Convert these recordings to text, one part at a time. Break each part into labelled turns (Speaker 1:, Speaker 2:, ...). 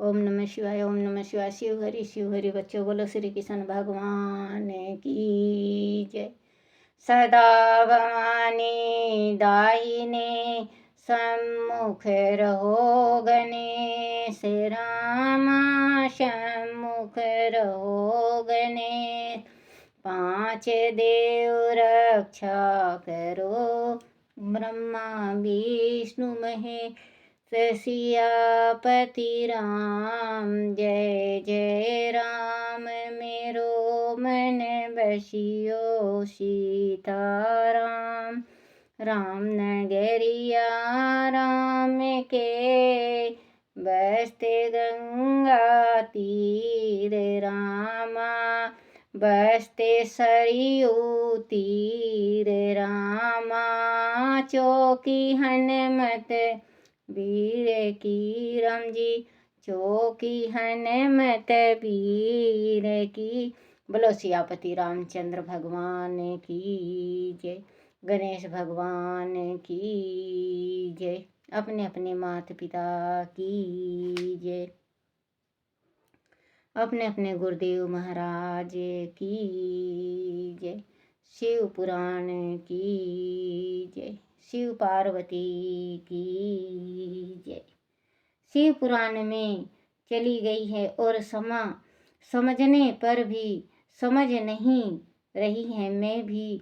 Speaker 1: ओम नमः शिवाय, ओम नमः शिवाय। शिव हरि बच्चों, बोलो श्री कृष्ण भगवान की जय। सदा भवानी दाहिने सम्मुख रहो, गणेश रामा सम्मुख रहो गणेश। पांच देव रक्षा करो, ब्रह्मा विष्णु महेश। सियापति राम, जय जय राम। मेरो मन बसियो सीताराम। राम नगरिया राम के, बसते गंगा तीर रामा। बसते सरयू तीर रामा। चौकी हनुमत वीर की राम जी, चौकी हनुमत वीर की। बोलो सियापति रामचंद्र भगवान की जय। गणेश भगवान की जय। अपने अपने माता पिता की जय। अपने अपने गुरुदेव महाराज की जय। शिव पुराण की जय। शिव पार्वती की जय। शिव पुराण में चली गई है और समझने पर भी समझ नहीं रही है। मैं भी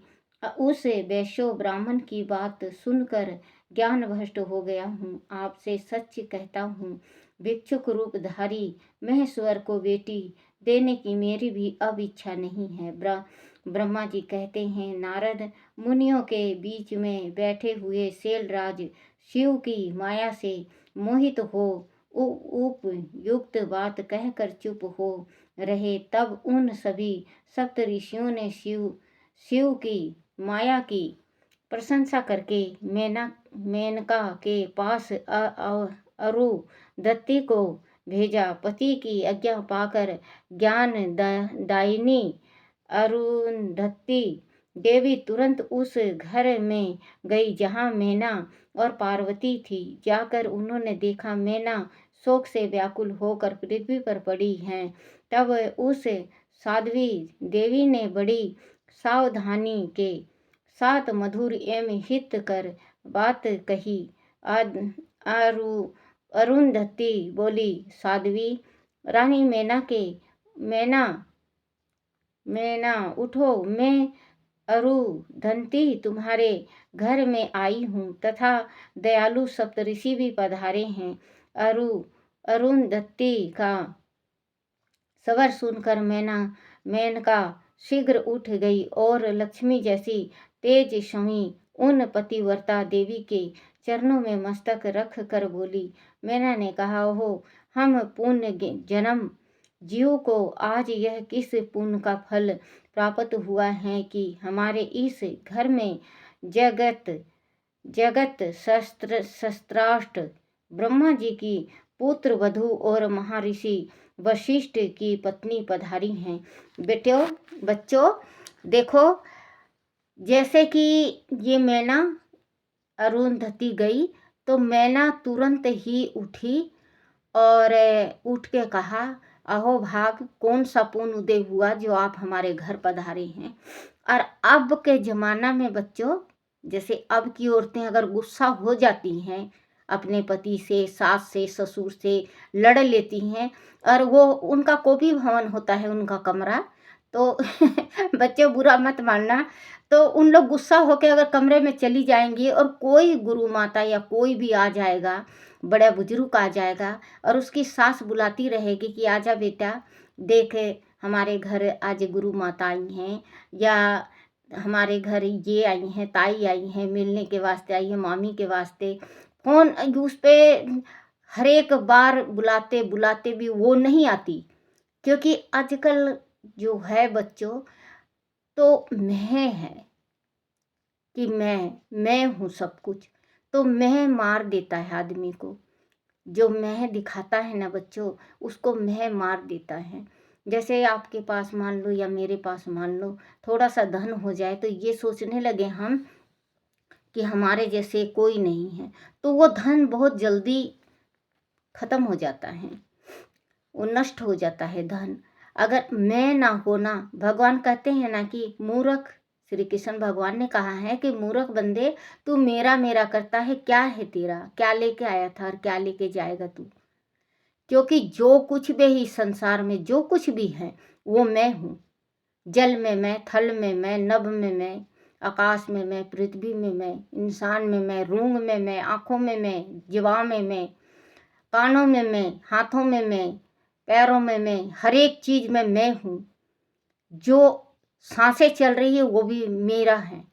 Speaker 1: उस वैश्य ब्राह्मण की बात सुनकर ज्ञान भ्रष्ट हो गया हूँ। आपसे सच कहता हूँ, भिक्षुक रूपधारी महेश्वर को बेटी देने की मेरी भी अब इच्छा नहीं है। ब्रह्मा जी कहते हैं, नारद मुनियों के बीच में बैठे हुए शैलराज शिव की माया से मोहित हो उपयुक्त बात कहकर चुप हो रहे। तब उन सभी सप्त ऋषियों ने शिव की माया की प्रशंसा करके मेनका के पास अरुंधति को भेजा। पति की आज्ञा पाकर ज्ञान दायिनी अरुंधति देवी तुरंत उस घर में गई जहाँ मैना और पार्वती थी। जाकर उन्होंने देखा मैना शोक से व्याकुल होकर पृथ्वी पर पड़ी हैं। तब उस साध्वी देवी ने बड़ी सावधानी के साथ मधुर एवं हित कर बात कही। अरुंधति बोली, साध्वी रानी मैना उठो, मैं अरुंधति तुम्हारे घर में आई हूँ तथा दयालु सप्तऋषि भी पधारे हैं। अरुंधति का स्वर सुनकर मेनका शीघ्र उठ गई और लक्ष्मी जैसी तेजस्वी उन पतिव्रता देवी के चरणों में मस्तक रख कर बोली। मैना ने कहा, हो हम पुण्य जन्म जीव को आज यह किस पुण्य का फल प्राप्त हुआ है कि हमारे इस घर में जगत शस्त्राष्ट ब्रह्मा जी की पुत्र वधु और महर्षि वशिष्ठ की पत्नी पधारी हैं। बच्चों देखो, जैसे कि ये मैना अरुंधति गई तो मैना तुरंत ही उठी और उठ के कहा, अहो भाग, कौन सा पुण्य उदय हुआ जो आप हमारे घर पधारे हैं। और अब के ज़माना में बच्चों, जैसे अब की औरतें अगर गुस्सा हो जाती हैं अपने पति से, सास से, ससुर से लड़ लेती हैं और वो उनका कोपी भवन होता है उनका कमरा, तो बच्चों बुरा मत मानना, तो उन लोग गुस्सा होकर अगर कमरे में चली जाएंगी और कोई गुरु माता या कोई भी आ जाएगा, बड़ा बुजुर्ग आ जाएगा और उसकी सास बुलाती रहेगी कि आजा बेटा, देख हमारे घर आज गुरु माता आई हैं, या हमारे घर ये आई हैं, ताई आई हैं, मिलने के वास्ते आई है, मामी के वास्ते। फोन उस पर हर एक बार बुलाते बुलाते भी वो नहीं आती, क्योंकि आजकल जो है बच्चों, तो मैं है कि मैं हूँ सब कुछ, तो मैं मार देता है आदमी को। जो मैं दिखाता है ना बच्चों, उसको मैं मार देता है। जैसे आपके पास मान लो या मेरे पास मान लो थोड़ा सा धन हो जाए तो ये सोचने लगे हम कि हमारे जैसे कोई नहीं है, तो वो धन बहुत जल्दी ख़त्म हो जाता है। वो नष्ट हो जाता है धन। अगर मैं ना होना, भगवान कहते हैं ना कि मूर्ख, श्री कृष्ण भगवान ने कहा है कि मूर्ख बंदे, तू मेरा मेरा करता है, क्या है तेरा, क्या लेके आया था और क्या लेके जाएगा तू। क्योंकि जो कुछ भी इस संसार में जो कुछ भी है वो मैं हूँ। जल में मैं, थल में मैं, नभ में मैं, आकाश में मैं, पृथ्वी में मैं, इंसान में मैं, रूंग में मैं, आँखों में मैं, जीवा में मैं, कानों में मैं, हाथों में मैं, पैरों में मैं, हर एक चीज में मैं हूँ। जो सांसें चल रही है वो भी मेरा है।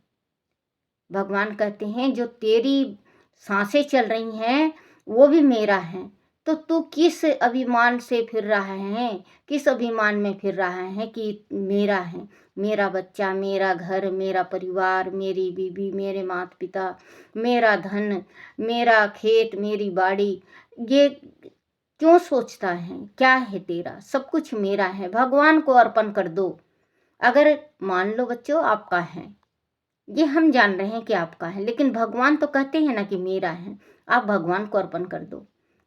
Speaker 1: भगवान कहते हैं जो तेरी सांसें चल रही हैं वो भी मेरा है। तो तू किस अभिमान से फिर रहा है, किस अभिमान में फिर रहा है कि मेरा है, मेरा बच्चा, मेरा घर, मेरा परिवार, मेरी बीवी, मेरे माता पिता, मेरा धन, मेरा खेत, मेरी बाड़ी, ये क्यों सोचता है। क्या है तेरा, सब कुछ मेरा है, भगवान को अर्पण कर दो। अगर मान लो बच्चों आपका है, ये हम जान रहे हैं कि आपका है, लेकिन भगवान तो कहते हैं ना कि मेरा है। आप भगवान को अर्पण कर दो।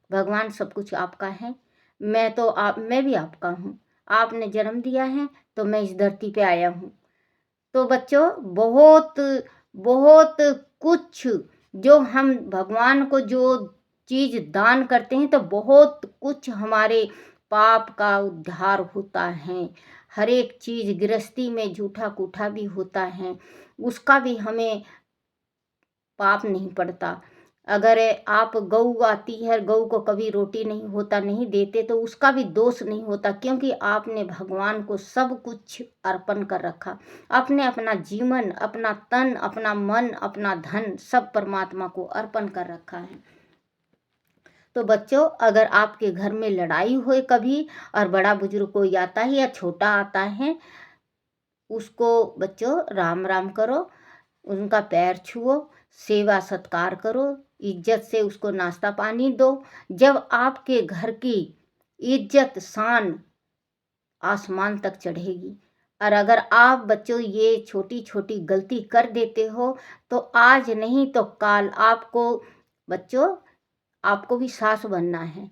Speaker 1: भगवान सब कुछ आपका है। मैं भी आपका हूँ। आपने जन्म दिया है तो मैं इस धरती पे आया हूँ। तो बच्चों बहुत बहुत कुछ जो हम भगवान को जो चीज़ दान करते हैं तो बहुत कुछ हमारे पाप का उद्धार होता है। हर एक चीज़ गृहस्थी में झूठा कूठा भी होता है, उसका भी हमें पाप नहीं पड़ता। अगर आप गऊ आती है, गऊ को कभी रोटी नहीं होता, नहीं देते तो उसका भी दोष नहीं होता, क्योंकि आपने भगवान को सब कुछ अर्पण कर रखा। आपने अपना जीवन, अपना तन, अपना मन, अपना धन सब परमात्मा को अर्पण कर रखा है। तो बच्चों अगर आपके घर में लड़ाई होए कभी और बड़ा बुजुर्ग कोई आता है या छोटा आता है, उसको बच्चों राम राम करो, उनका पैर छुओ, सेवा सत्कार करो, इज्जत से उसको नाश्ता पानी दो। जब आपके घर की इज्जत शान आसमान तक चढ़ेगी। और अगर आप बच्चों ये छोटी छोटी गलती कर देते हो तो आज नहीं तो काल आपको बच्चों आपको भी सास बनना है।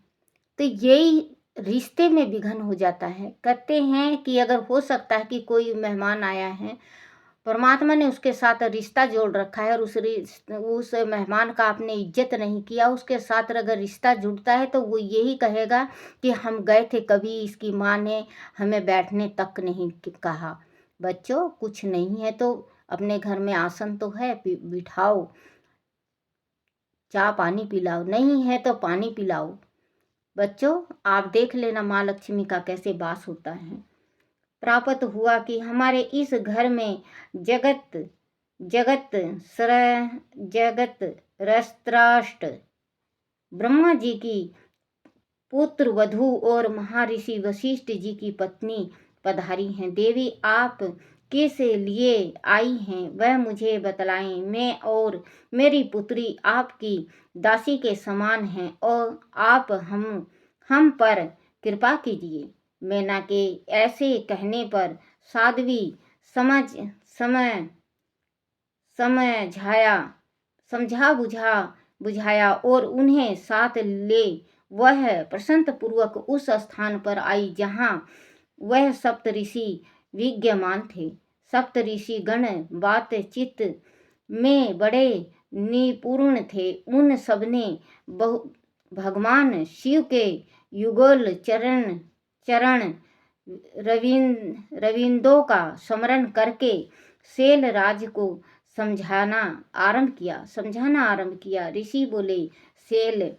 Speaker 1: तो यही रिश्ते में विघन हो जाता है। कहते हैं कि अगर हो सकता है कि कोई मेहमान आया है, परमात्मा ने उसके साथ रिश्ता जोड़ रखा है और उस मेहमान का आपने इज्जत नहीं किया, उसके साथ अगर रिश्ता जुड़ता है तो वो यही कहेगा कि हम गए थे, कभी इसकी माँ ने हमें बैठने तक नहीं कहा। बच्चों कुछ नहीं है तो अपने घर में आसन तो है, बिठाओ, चाय पानी पिलाओ, नहीं है तो पानी पिलाओ। बच्चों आप देख लेना माँ लक्ष्मी का कैसे वास होता है। प्राप्त हुआ कि हमारे इस घर में जगत जगत सर जगत रस्त्राष्ट ब्रह्मा जी की पुत्र वधू और महर्षि वशिष्ठ जी की पत्नी पधारी हैं। देवी आप किस लिए आई हैं वह मुझे बतलाएं। मैं और मेरी पुत्री आपकी दासी के समान हैं और आप हम पर कृपा कीजिए। मैना के ऐसे कहने पर साध्वी समझ समय समझाया समझा बुझाया और उन्हें साथ ले वह प्रसन्न पूर्वक उस स्थान पर आई जहाँ वह सप्त ऋषि विद्यमान थे। सप्त ऋषि गण बातचीत में बड़े निपुण थे। उन सबने भगवान शिव के युगल चरण चरण रविंदों का स्मरण करके शैल राज को समझाना आरंभ किया। ऋषि बोले, शैल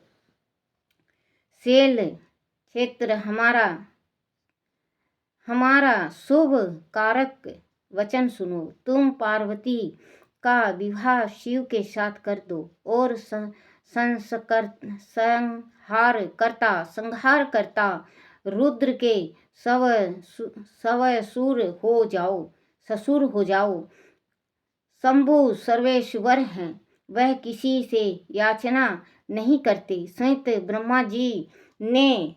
Speaker 1: क्षेत्र हमारा शुभ कारक वचन सुनो। तुम पार्वती का विवाह शिव के साथ कर दो और संहार करता रुद्र के ससुर हो जाओ। शंभु सर्वेश्वर हैं, वह किसी से याचना नहीं करते। संत ब्रह्मा जी ने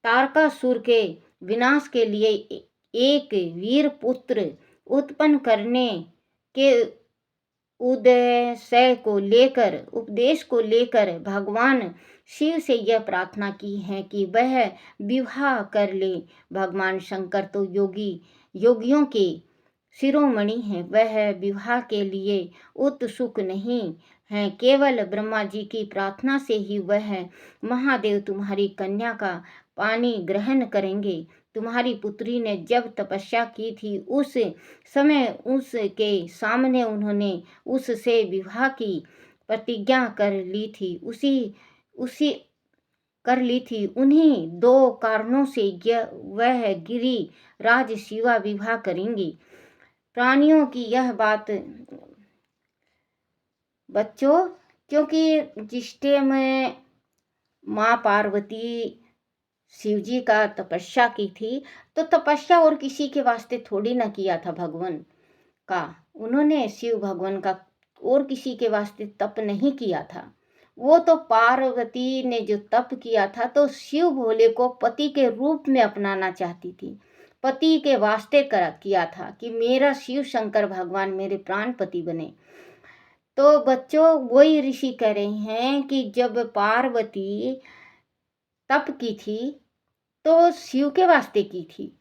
Speaker 1: तारकासुर के विनाश के लिए एक वीर पुत्र उत्पन्न करने के उपदेश को लेकर भगवान शिव से यह प्रार्थना की है कि वह विवाह कर ले। भगवान शंकर तो योगियों के शिरोमणि हैं, वह विवाह के लिए उत्सुक नहीं हैं। केवल ब्रह्मा जी की प्रार्थना से ही वह महादेव तुम्हारी कन्या का पानी ग्रहण करेंगे। तुम्हारी पुत्री ने जब तपस्या की थी उस समय उसके सामने उन्होंने उससे विवाह की प्रतिज्ञा कर ली थी। उसी कर ली थी। उन्हीं दो कारणों से वह गिरी राज शिवा विवाह करेंगी। प्राणियों की यह बात बच्चों, क्योंकि जिस टाइम माँ पार्वती शिव जी का तपस्या की थी, तो तपस्या और किसी के वास्ते थोड़ी ना किया था भगवान का। उन्होंने शिव भगवान का और किसी के वास्ते तप नहीं किया था। वो तो पार्वती ने जो तप किया था तो शिव भोले को पति के रूप में अपनाना चाहती थी, पति के वास्ते किया था कि मेरा शिव शंकर भगवान मेरे प्राण पति बने। तो बच्चों, वही ऋषि कह रहे हैं कि जब पार्वती तप की थी तो शिव के वास्ते की थी,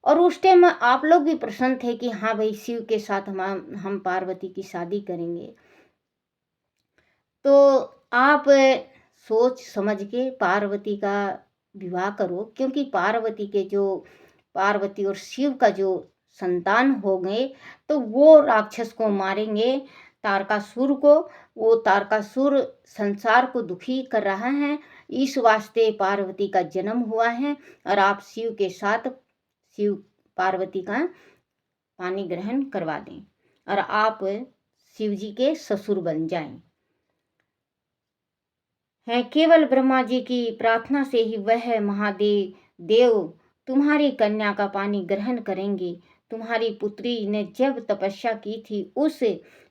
Speaker 1: और उस टाइम आप लोग भी प्रसन्न थे कि हाँ भाई शिव के साथ हम पार्वती की शादी करेंगे। तो आप सोच समझ के पार्वती का विवाह करो, क्योंकि पार्वती और शिव का जो संतान हो गए तो वो राक्षस को मारेंगे, तारकासुर को। वो तारकासुर संसार को दुखी कर रहा है, इस वास्ते पार्वती का जन्म हुआ है। और आप शिव के साथ शिव पार्वती का पानी ग्रहण करवा दें और आप शिव जी के ससुर बन जाएं। है केवल ब्रह्मा जी की प्रार्थना से ही वह महादेव तुम्हारी कन्या का पानी ग्रहण करेंगे। तुम्हारी पुत्री ने जब तपस्या की थी उस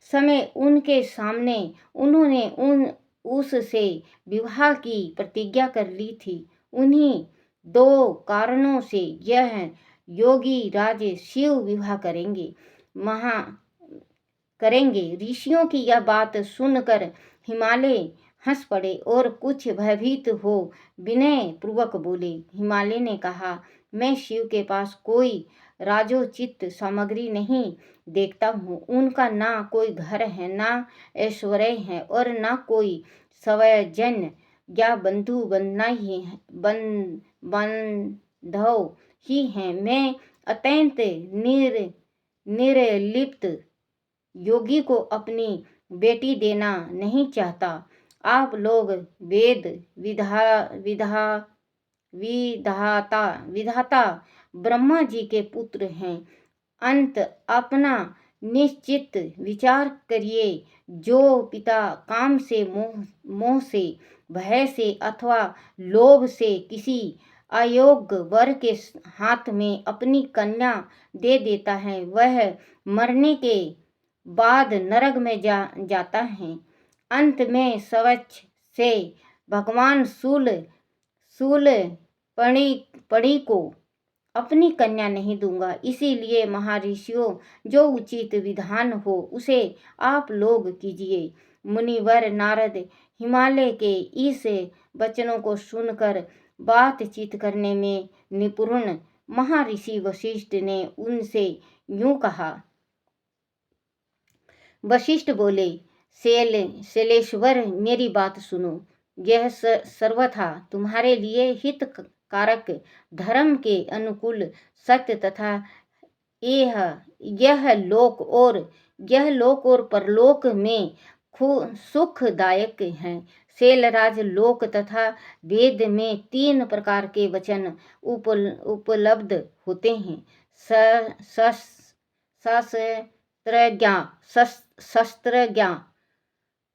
Speaker 1: समय उनके सामने उन्होंने उससे विवाह की प्रतिज्ञा कर ली थी। उन्हीं दो कारणों से यह योगी राज शिव विवाह करेंगे। ऋषियों की यह बात सुनकर हिमालय हंस पड़े और कुछ भयभीत हो विनय पूर्वक बोले। हिमालय ने कहा, मैं शिव के पास कोई राजोचित सामग्री नहीं देखता हूँ। उनका ना कोई घर है, ना ऐश्वर्य है और ना कोई स्वजन या बंधव ही है। मैं अत्यंत निर्लिप्त योगी को अपनी बेटी देना नहीं चाहता। आप लोग वेद विधाता ब्रह्मा जी के पुत्र हैं। अंत अपना निश्चित विचार करिए। जो पिता काम से मोह से, भय से अथवा लोभ से किसी अयोग्य वर के हाथ में अपनी कन्या दे देता है, वह मरने के बाद नरक में जाता है। अंत में स्वच्छ से भगवान शूल पड़ी को अपनी कन्या नहीं दूंगा। इसीलिए महर्षियों, जो उचित विधान हो उसे आप लोग कीजिए। मुनिवर नारद हिमालय के इस वचनों को सुनकर बातचीत करने में निपुण महर्षि वशिष्ठ ने उनसे यूं कहा। वशिष्ठ बोले, शैलेश्वर, मेरी बात सुनो। यह सर्वथा तुम्हारे लिए हित कारक, धर्म के अनुकूल, सत्य तथा यह लोक और परलोक में सुखदायक है। शैलराज, लोक तथा वेद में 3 प्रकार के वचन उपलब्ध होते हैं। शस्त्रज्ञ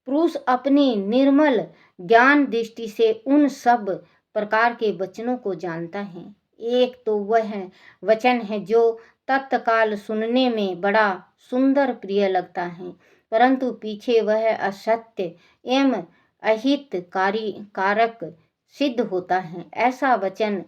Speaker 1: पुरुष अपनी निर्मल ज्ञान दृष्टि से उन सब प्रकार के वचनों को जानता है। एक तो वह वचन है जो तत्काल सुनने में बड़ा सुंदर प्रिय लगता है, परंतु पीछे वह असत्य एवं अहितकारक सिद्ध होता है। ऐसा वचन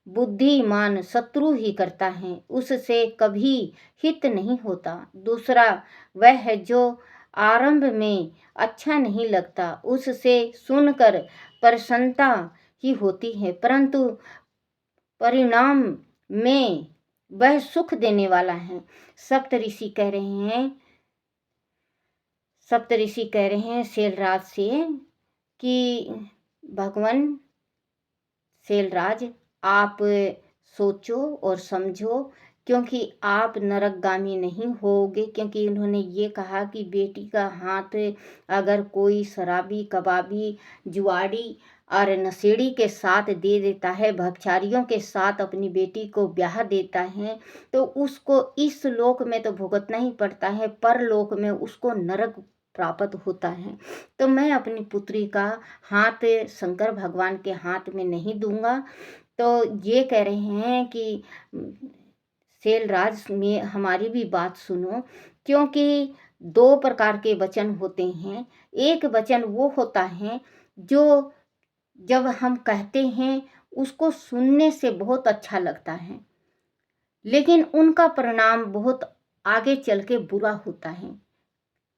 Speaker 1: बुद्धिमान शत्रु ही करता है, उससे कभी हित नहीं होता। दूसरा वह है जो आरंभ में अच्छा नहीं लगता, उससे सुनकर प्रसन्नता ही होती है, परंतु परिणाम में वह सुख देने वाला है। सप्तऋषि कह रहे हैं शैलराज से कि भगवान शैलराज, आप सोचो और समझो, क्योंकि आप नरकगामी नहीं होगे। क्योंकि इन्होंने ये कहा कि बेटी का हाथ अगर कोई शराबी, कबाबी, जुआड़ी और नशेड़ी के साथ दे देता है, भवचारियों के साथ अपनी बेटी को ब्याह देता है, तो उसको इस लोक में तो भुगतना ही पड़ता है, परलोक में उसको नरक प्राप्त होता है। तो मैं अपनी पुत्री का हाथ शंकर भगवान के हाथ में नहीं दूंगा। तो ये कह रहे हैं कि शैलराज में हमारी भी बात सुनो, क्योंकि दो प्रकार के वचन होते हैं। एक वचन वो होता है जो जब हम कहते हैं उसको सुनने से बहुत अच्छा लगता है, लेकिन उनका परिणाम बहुत आगे चल के बुरा होता है।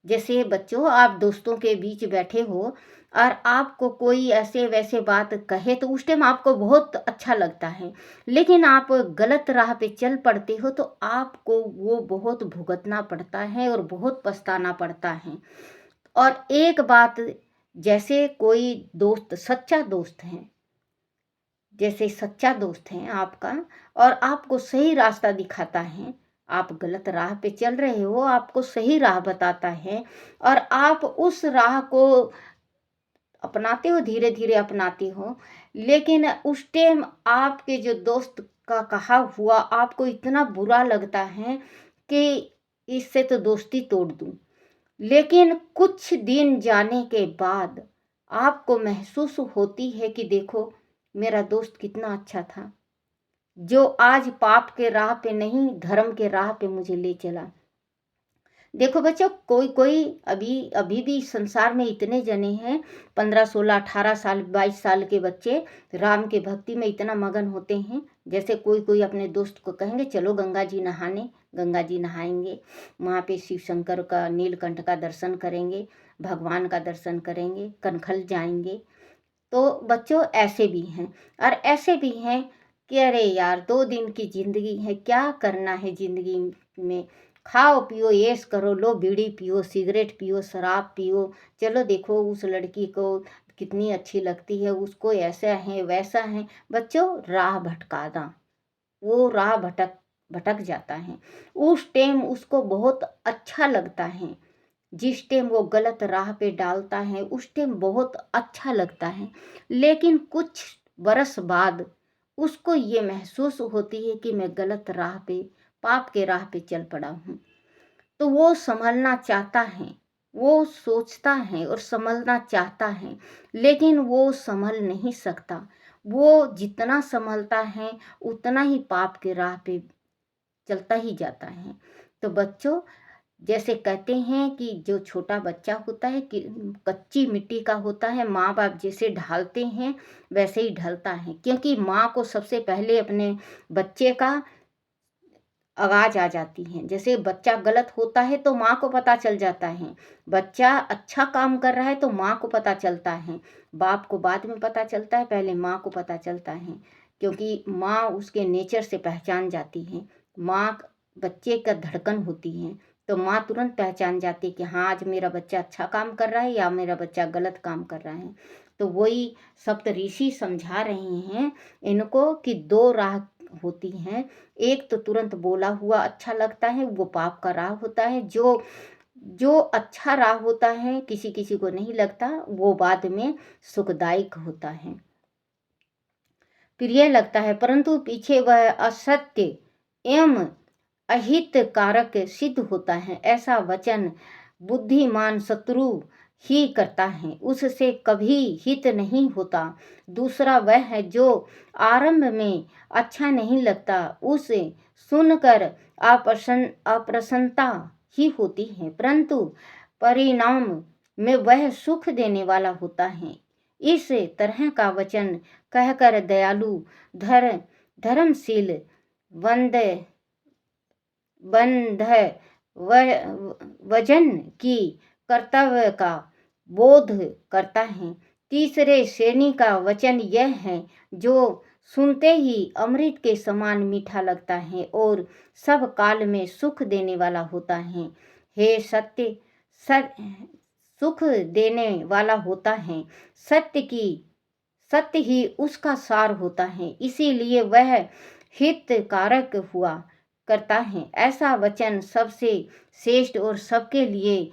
Speaker 1: जैसे बच्चों, आप दोस्तों के बीच बैठे हो और आपको कोई ऐसे वैसे बात कहे तो उस टाइम आपको बहुत अच्छा लगता है, लेकिन आप गलत राह पे चल पड़ते हो तो आपको वो बहुत भुगतना पड़ता है और बहुत पछताना पड़ता है। और एक बात, जैसे कोई दोस्त, सच्चा दोस्त है, जैसे सच्चा दोस्त है आपका और आपको सही रास्ता दिखाता है, आप गलत राह पे चल रहे हो, आपको सही राह बताता है और आप उस राह को अपनाते हो, धीरे धीरे अपनाते हो, लेकिन उस टाइम आपके जो दोस्त का कहा हुआ आपको इतना बुरा लगता है कि इससे तो दोस्ती तोड़ दूं। लेकिन कुछ दिन जाने के बाद आपको महसूस होती है कि देखो, मेरा दोस्त कितना अच्छा था, जो आज पाप के राह पे नहीं, धर्म के राह पे मुझे ले चला। देखो बच्चों, कोई कोई अभी भी संसार में इतने जने हैं, 15, 16, 18 साल, 22 साल के बच्चे राम के भक्ति में इतना मगन होते हैं। जैसे कोई कोई अपने दोस्त को कहेंगे चलो गंगा जी नहाने, गंगा जी नहाएंगे, वहाँ पे शिव शंकर का, नीलकंठ का दर्शन करेंगे, भगवान का दर्शन करेंगे, कनखल जाएंगे। तो बच्चों ऐसे भी हैं, और ऐसे भी हैं कि अरे यार 2 दिन की ज़िंदगी है, क्या करना है ज़िंदगी में, खाओ पियो ऐश करो, लो बीड़ी पियो, सिगरेट पियो, शराब पियो, चलो देखो उस लड़की को कितनी अच्छी लगती है, उसको ऐसा है वैसा है। बच्चों, राह भटकाना, वो राह भटक भटक जाता है। उस टाइम उसको बहुत अच्छा लगता है, जिस टाइम वो गलत राह पे डालता है उस टाइम बहुत अच्छा लगता है, लेकिन कुछ बरस बाद उसको ये महसूस होती है कि मैं गलत राह पे, पाप के राह पे चल पड़ा हूँ। तो वो संभलना चाहता है, वो सोचता है और संभलना चाहता है, लेकिन वो संभल नहीं सकता। वो जितना संभलता है उतना ही पाप के राह पे चलता ही जाता है। तो बच्चों, जैसे कहते हैं कि जो छोटा बच्चा होता है कि कच्ची मिट्टी का होता है, माँ बाप जैसे ढालते हैं वैसे ही ढलता है, क्योंकि माँ को सबसे पहले अपने बच्चे का आवाज़ आ जाती है। जैसे बच्चा गलत होता है तो माँ को पता चल जाता है, बच्चा अच्छा काम कर रहा है तो माँ को पता चलता है, बाप को बाद में पता चलता है, पहले माँ को पता चलता है, क्योंकि माँ उसके नेचर से पहचान जाती है। माँ बच्चे का धड़कन होती है, तो माँ तुरंत पहचान जाती है कि हाँ आज मेरा बच्चा अच्छा काम कर रहा है या मेरा बच्चा गलत काम कर रहा है। तो वही सप्तऋषि समझा रहे हैं इनको कि 2 राह होती हैं। एक तो तुरंत बोला हुआ अच्छा लगता है, वो पाप का राह होता है। जो जो अच्छा राह होता है किसी किसी को नहीं लगता, वो बाद में सुखदायक होता है, प्रिय लगता है, परंतु पीछे वह असत्य एवं अहित कारक सिद्ध होता है। ऐसा वचन बुद्धिमान शत्रु ही करता है, उससे कभी हित नहीं होता। दूसरा वह है जो आरंभ में अच्छा नहीं लगता, उसे सुनकर अप्रसन्नता ही होती है, परंतु परिणाम में वह सुख देने वाला होता है। इस तरह का वचन कहकर दयालु, धर्मशील, बंद बंध वजन की कर्तव्य का बोध करता है। तीसरे श्रेणी का वचन यह है जो सुनते ही अमृत के समान मीठा लगता है और सब काल में सुख देने वाला होता है। हे सत्य सुख देने वाला होता है। सत्य ही उसका सार होता है, इसीलिए वह हितकारक हुआ करता है। ऐसा वचन सबसे श्रेष्ठ और सबके लिए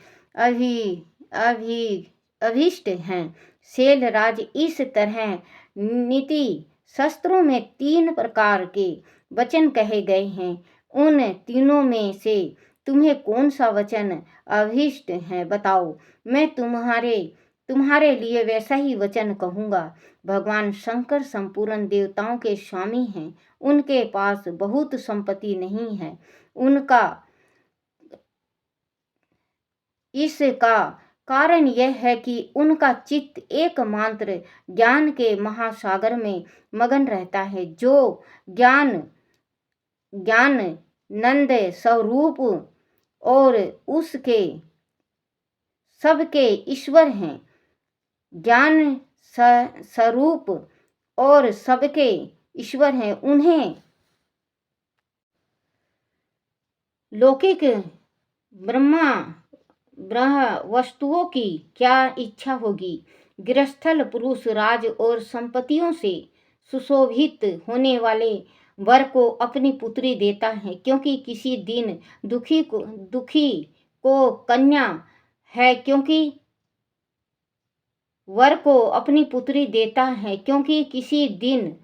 Speaker 1: अभिष्ट है। शैलराज, इस तरह नीति शास्त्रों में 3 प्रकार के वचन कहे गए हैं। उन तीनों में से तुम्हें कौन सा वचन अभिष्ट है, बताओ। मैं तुम्हारे लिए वैसा ही वचन कहूँगा। भगवान शंकर संपूर्ण देवताओं के स्वामी हैं। उनके पास बहुत संपत्ति नहीं है। इसका कारण यह है कि उनका चित्त एकमात्र ज्ञान के महासागर में मगन रहता है, जो ज्ञान नंद स्वरूप और उसके सबके ईश्वर हैं। ज्ञान स्वरूप और सबके ईश्वर हैं। उन्हें लौकिक ब्रह्म वस्तुओं की क्या इच्छा होगी। गृहस्थल पुरुष राज और संपत्तियों से सुशोभित होने वाले वर को अपनी पुत्री देता है, क्योंकि किसी दिन दुखी को कन्या है, क्योंकि वर को अपनी पुत्री देता है, क्योंकि किसी दिन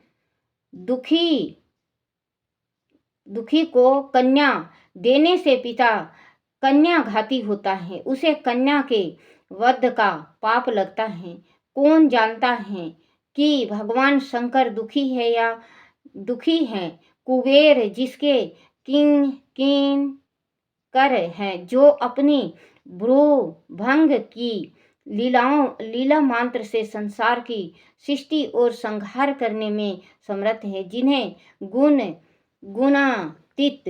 Speaker 1: दुखी को कन्या देने से पिता कन्या घाती होता है, उसे कन्या के वध का पाप लगता है। कौन जानता है कि भगवान शंकर दुखी है या दुखी है। कुबेर जिसके किंकर है, जो अपनी भ्रू भंग की लीला मात्र से संसार की सृष्टि और संहार करने में समर्थ है, जिन्हें गुणातीत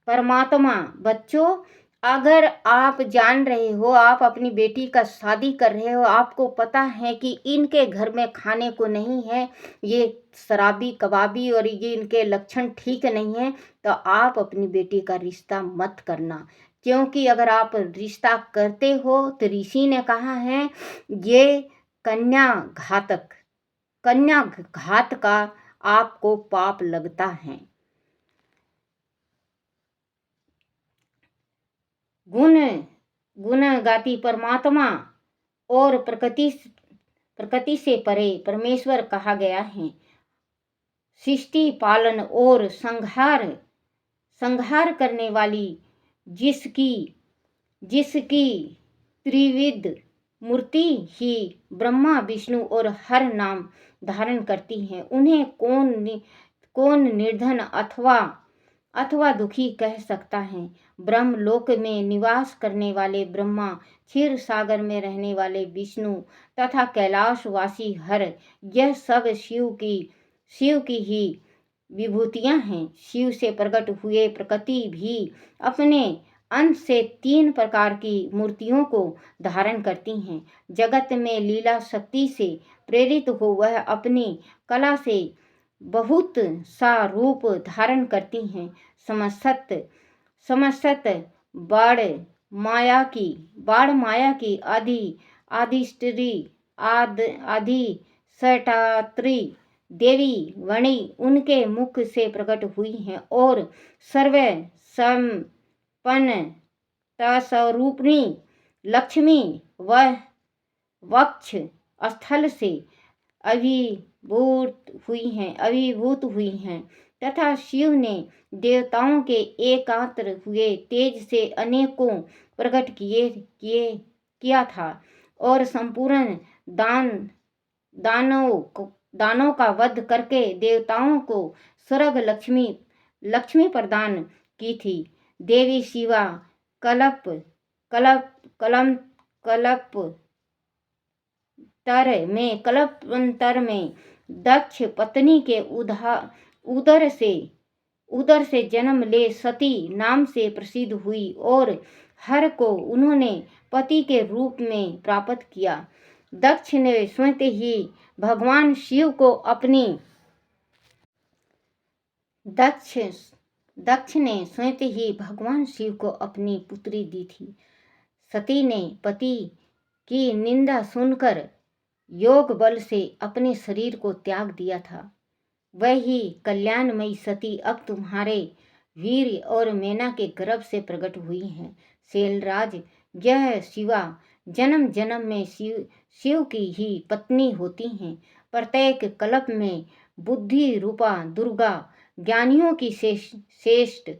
Speaker 1: परमात्मा। बच्चों, अगर आप जान रहे हो, आप अपनी बेटी का शादी कर रहे हो, आपको पता है कि इनके घर में खाने को नहीं है, ये शराबी कबाबी और ये इनके लक्षण ठीक नहीं है, तो आप अपनी बेटी का रिश्ता मत करना। क्योंकि अगर आप रिश्ता करते हो तो ऋषि ने कहा है ये कन्या घात का आपको पाप लगता है। गुणगाती परमात्मा और प्रकृति से परे परमेश्वर कहा गया है। सृष्टि पालन और संहार करने वाली जिसकी त्रिविध मूर्ति ही ब्रह्मा विष्णु और हर नाम धारण करती है, उन्हें कौन निर्धन अथवा दुखी कह सकता है। ब्रह्मलोक में निवास करने वाले ब्रह्मा, क्षीर सागर में रहने वाले विष्णु तथा कैलाशवासी हर, यह सब शिव की ही विभूतियां हैं। शिव से प्रकट हुए प्रकृति भी अपने अंश से 3 प्रकार की मूर्तियों को धारण करती हैं। जगत में लीला शक्ति से प्रेरित हो वह अपनी कला से बहुत सा रूप धारण करती हैं। समस्त बाण माया की अधिष्ठात्री देवी वणी उनके मुख से प्रकट हुई हैं और सर्व संपन्न स्वरूपिणी लक्ष्मी वह वक्ष स्थल से अभिभूत हुई हैं तथा शिव ने देवताओं के एकात्र हुए तेज से अनेकों प्रकट किया था और संपूर्ण दानों का वध करके देवताओं को स्वर्ग लक्ष्मी प्रदान की थी। देवी शिवा कल्पांतर में दक्ष पत्नी के उदर से जन्म ले सती नाम से प्रसिद्ध हुई और हर को उन्होंने पति के रूप में प्राप्त किया। दक्ष ने स्वयं ही भगवान शिव को अपनी दक्ष ने स्वयं ही भगवान शिव को अपनी पुत्री दी थी। सती ने पति की निंदा सुनकर योग बल से अपने शरीर को त्याग दिया था। वही कल्याणमयी सती अब तुम्हारे वीर और मैना के गर्भ से प्रकट हुई हैं। शैलराज, यह शिवा जन्म जन्म में शिव की ही पत्नी होती हैं। प्रत्येक कल्प में बुद्धि रूपा दुर्गा ज्ञानियों की श्रेष्ठ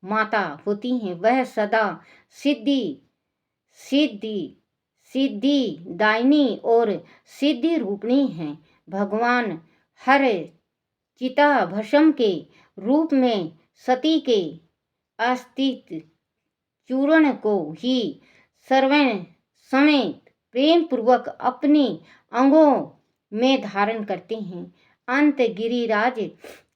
Speaker 1: माता होती हैं। वह सदा सिद्धि सिद्धि सिद्धि दायिनी और सिद्धि रूपिणी हैं। भगवान हर चिता भस्म के रूप में सती के अस्तित्व चूर्ण को ही सर्वण समेत प्रेम पूर्वक अपनी अंगों में धारण करते हैं। अंत गिरिराज,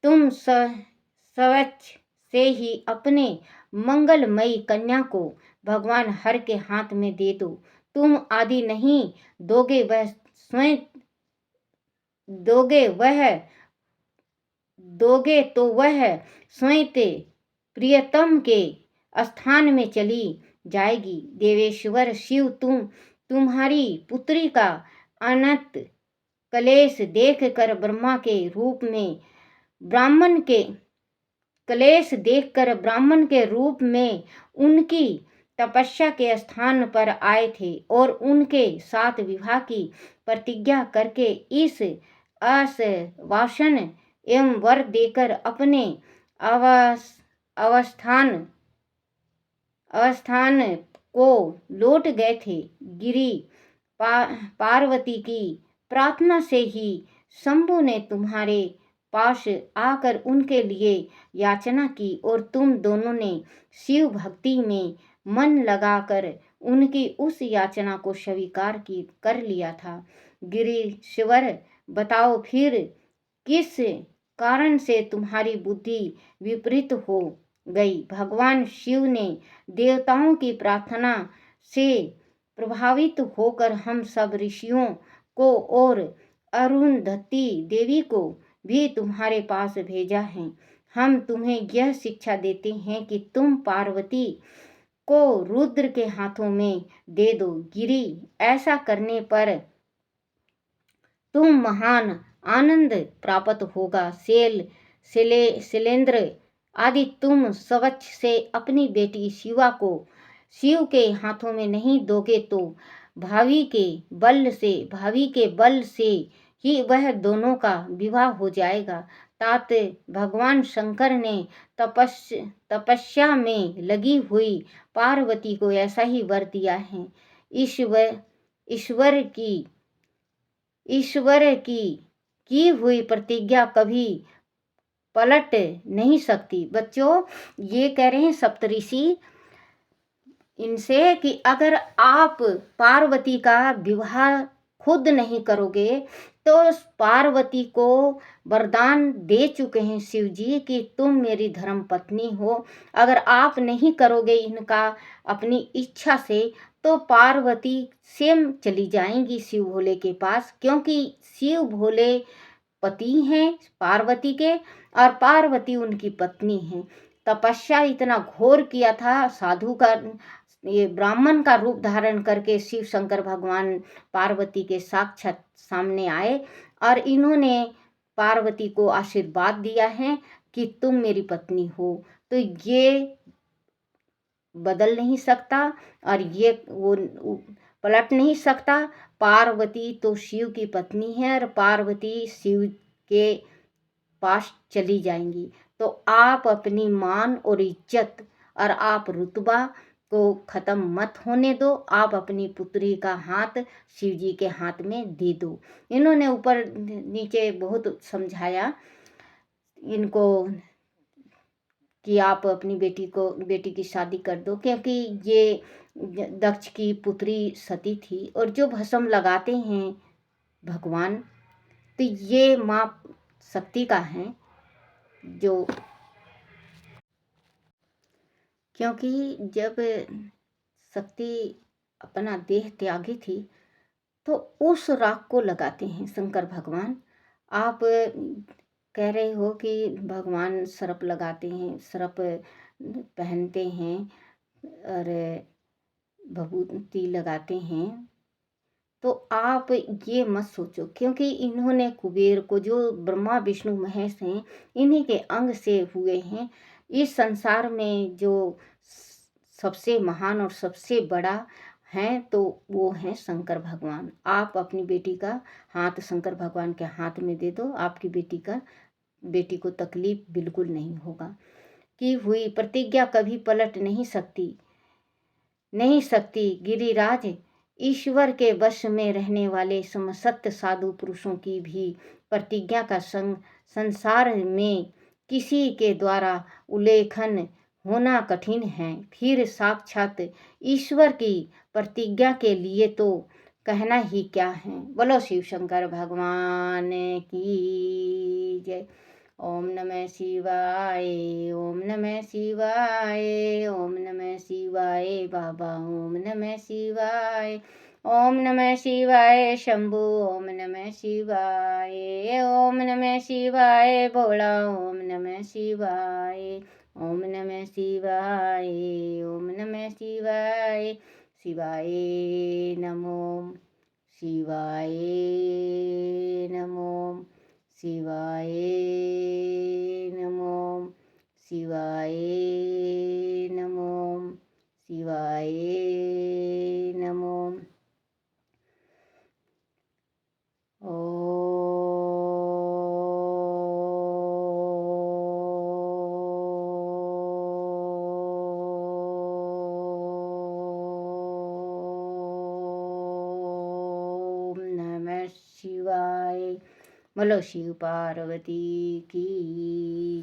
Speaker 1: तुम स्वच्छ से ही अपने मंगलमयी कन्या को भगवान हर के हाथ में दे दो। तुम आदि नहीं दोगे, वह स्वयं दोगे तो वह स्वयं प्रियतम के स्थान में चली जाएगी। देवेश्वर शिव, तुम्हारी पुत्री का अनंत कलेश देख कर ब्रह्मा के रूप में ब्राह्मण के रूप में उनकी तपस्या के स्थान पर आए थे और उनके साथ विवाह की प्रतिज्ञा करके इस आश्वासन एवं वर देकर अपने अवस्थान को लौट गए थे। गिरि पार्वती की प्रार्थना से ही शंभु ने तुम्हारे पास आकर उनके लिए याचना की और तुम दोनों ने शिव भक्ति में मन लगाकर उनकी उस याचना को स्वीकार कर लिया था। गिरीश्वर, बताओ फिर किस कारण से तुम्हारी बुद्धि विपरीत हो गई। भगवान शिव ने देवताओं की प्रार्थना से प्रभावित होकर हम सब ऋषियों को और अरुंधति देवी को भी तुम्हारे पास भेजा है। हम तुम्हें यह शिक्षा देते हैं कि तुम पार्वती को रुद्र के हाथों में दे दो। गिरि, ऐसा करने पर तुम महान आनंद प्राप्त होगा। शैलेंद्र आदि, तुम स्वच्छ से अपनी बेटी शिवा को शिव के हाथों में नहीं दोगे तो भावी के बल से ही वह दोनों का विवाह हो जाएगा। तात भगवान शंकर ने तपस्या में लगी हुई पार्वती को ऐसा ही वर दिया है। ईश्वर की हुई प्रतिज्ञा कभी पलट नहीं सकती। बच्चों, ये कह रहे हैं सप्तऋषि इनसे कि अगर आप पार्वती का विवाह खुद नहीं करोगे तो पार्वती को वरदान दे चुके हैं शिव जी कि तुम मेरी धर्म पत्नी हो। अगर आप नहीं करोगे इनका अपनी इच्छा से तो पार्वती स्वयं चली जाएंगी शिव भोले के पास, क्योंकि शिव भोले पति हैं पार्वती के और पार्वती उनकी पत्नी हैं। तपस्या इतना घोर किया था, साधु का ये ब्राह्मण का रूप धारण करके शिव शंकर भगवान पार्वती के साक्षात सामने आए और इन्होंने पार्वती को आशीर्वाद दिया है कि तुम मेरी पत्नी हो। तो ये बदल नहीं सकता और ये वो पलट नहीं सकता। पार्वती तो शिव की पत्नी है और पार्वती शिव के पास चली जाएंगी। तो आप अपनी मान और इज्जत और आप रुतबा को ख़त्म मत होने दो। आप अपनी पुत्री का हाथ शिव जी के हाथ में दे दो। इन्होंने ऊपर नीचे बहुत समझाया इनको कि आप अपनी बेटी की शादी कर दो, क्योंकि ये दक्ष की पुत्री सती थी और जो भस्म लगाते हैं भगवान, तो ये माँ शक्ति का है। जो क्योंकि जब शक्ति अपना देह त्यागी थी, तो उस राख को लगाते हैं शंकर भगवान। आप कह रहे हो कि भगवान सरप लगाते हैं, सरप पहनते हैं और भभूति लगाते हैं, तो आप ये मत सोचो, क्योंकि इन्होंने कुबेर को, जो ब्रह्मा विष्णु महेश हैं, इन्हीं के अंग से हुए हैं। इस संसार में जो सबसे महान और सबसे बड़ा हैं, तो वो हैं शंकर भगवान। आप अपनी बेटी का हाथ शंकर भगवान के हाथ में दे दो, आपकी बेटी को तकलीफ बिल्कुल नहीं होगा। की हुई प्रतिज्ञा कभी पलट नहीं सकती गिरिराज। ईश्वर के वश में रहने वाले समसत साधु पुरुषों की भी प्रतिज्ञा का संसार में किसी के द्वारा उल्लेखन होना कठिन है, फिर साक्षात ईश्वर की प्रतिज्ञा के लिए तो कहना ही क्या है। बोलो शिव शंकर भगवान की जय। ओम नमः शिवाय, ओम नमः शिवाय, ओम नमः शिवाय बाबा, ओम नमः शिवाय, ओम नमः शिवाय शंभु, ओम नमः शिवाय, ओम नमः शिवाय भोला, ओम नमः शिवाय, ओम नमः शिवाय, ओम नमः शिवाय, शिवाय नमो, शिवाय नमो, शिवाय नमो, शिवाय नमो, शिवाय नमो। ओम नमः शिवाय। बोलो शिव पार्वती की